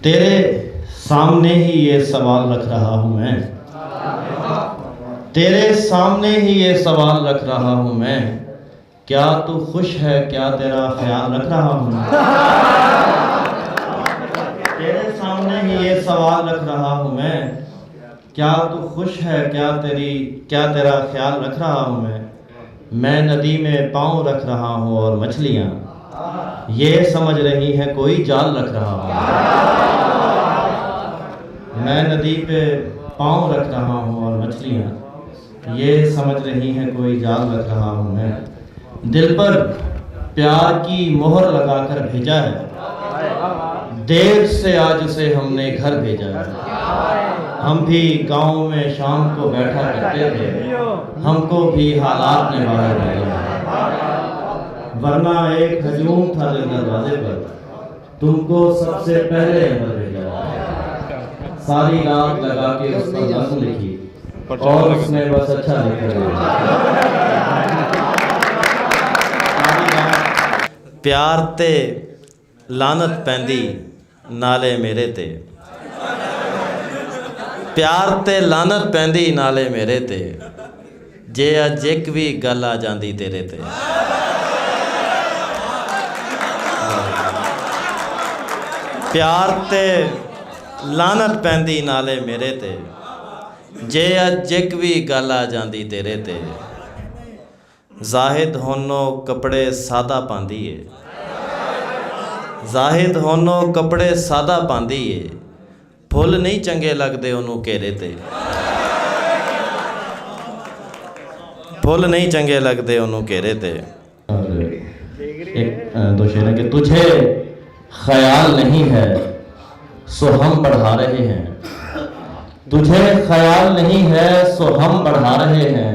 तेरे सामने ही ये सवाल रख रहा हूँ मैं, तेरे सामने ही ये सवाल रख रहा हूँ मैं, क्या तू खुश है, क्या तेरा ख्याल रख रहा हूँ मैं। तेरे सामने ही ये सवाल रख रहा हूँ मैं, क्या तू खुश है, क्या तेरा ख्याल रख रहा हूँ मैं नदी में पाँव रख रहा हूँ और मछलियाँ ये समझ रही हैं कोई जाल रख रहा हूँ। मैं नदी पे पाँव रख रहा हूँ और मछलियाँ ये समझ रही हैं कोई जाल रख रहा हूँ मैं। दिल पर प्यार की मोहर लगाकर भेजा है, देर से आज उसे हमने घर भेजा है। हम भी गांव में शाम को बैठा करते थे, हमको भी हालात ने बाहर भेजा है। वरना एक हजूम था दिल दरवाजे पर, तुमको सबसे पहले अंदर भेजा है। सारी रात लगा के उस पर नज़्म लिखी और उसने बस अच्छा लिखा। प्यार ते लानत पैंदी नाले मेरे ते, प्यार ते लानत पैंदी नाले मेरे ते, जे अज एक भी गल आ जांदी तेरे ते। प्यार ते लानत पैंदी नाले मेरे ते, जे अज एक भी गल आ जांदी तेरे ते। जाहिद होनो कपड़े सादा पांदी है, जाहिद होनो कपड़े सादा पांदी है, फुल नहीं चंगे लगदे ओनू घेरे ते, फुल नहीं चंगे लगदे ओनू घेरे ते। एक दो शेर है कि तुझे ख्याल नहीं है सो हम बढ़ा रहे हैं, तुझे ख्याल नहीं है सो हम बढ़ा रहे हैं,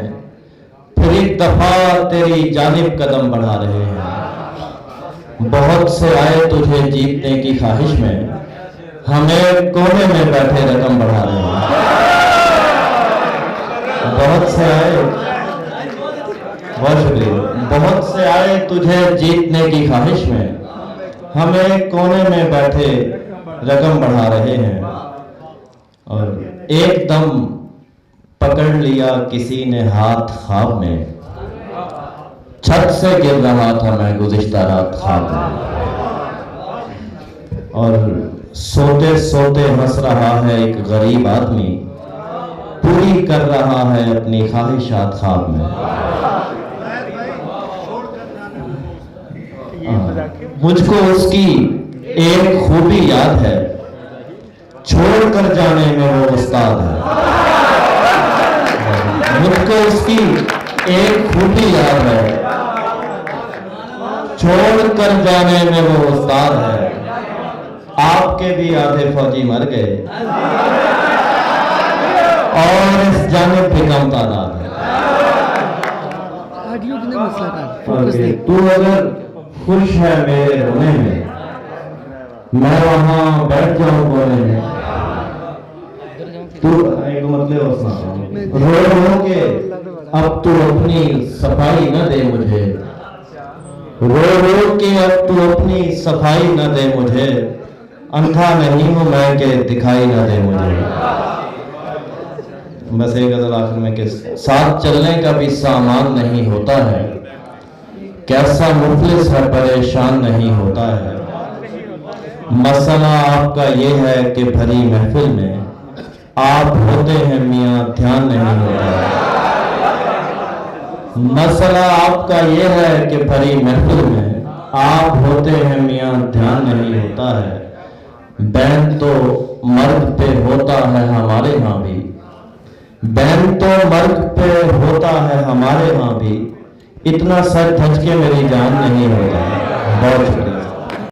फिर एक दफा तेरी जानिब कदम बढ़ा रहे हैं। बहुत से आए तुझे जीतने की ख्वाहिश में, हमें कोने में बैठे रकम बढ़ा रहे हैं। बहुत से आए, बहुत शुक्रिया, बहुत से आए तुझे जीतने की ख्वाहिश में, हमें कोने में बैठे रकम बढ़ा रहे हैं। और एकदम पकड़ लिया किसी ने हाथ ख्वाब में, छत से गिर रहा था मैं गुज़िश्ता रात ख्वाब में। और सोते सोते हंस रहा है एक गरीब आदमी, पूरी कर रहा है अपनी ख्वाहिशात ख्वाब में। मुझको उसकी एक खूबी याद है, छोड़ कर जाने में वो उस्ताद है। मुझको उसकी एक खूबी याद है, छोड़ कर जाने में वो उस्ताद है। आपके भी आधे फौजी मर गए और इस जानिब भी कम तादाद है। तू अगर खुश है मेरे रोने में, मैं वहां बैठ जाऊं कोने में। तू एक मतलब रो रो के अब तू अपनी सफाई न दे मुझे, रो रो के अब तू अपनी सफाई न दे मुझे, अंधा नहीं हूं मैं के दिखाई न दे मुझे। बस एक गजल आखिर में कि साथ चलने का भी सामान नहीं होता है, कैसा मुफलिस है परेशान नहीं होता है। मसला आपका ये है कि भरी महफिल में आप होते हैं मियां ध्यान नहीं होता है। मसला आपका ये है कि भरी महफिल में आप होते हैं मियां ध्यान नहीं होता है। बैन तो मर्द पे होता है हमारे यहाँ भी, बैन तो मर्द पे होता है हमारे यहाँ भी, इतना सर धज के मेरी जान नहीं होता है। बहुत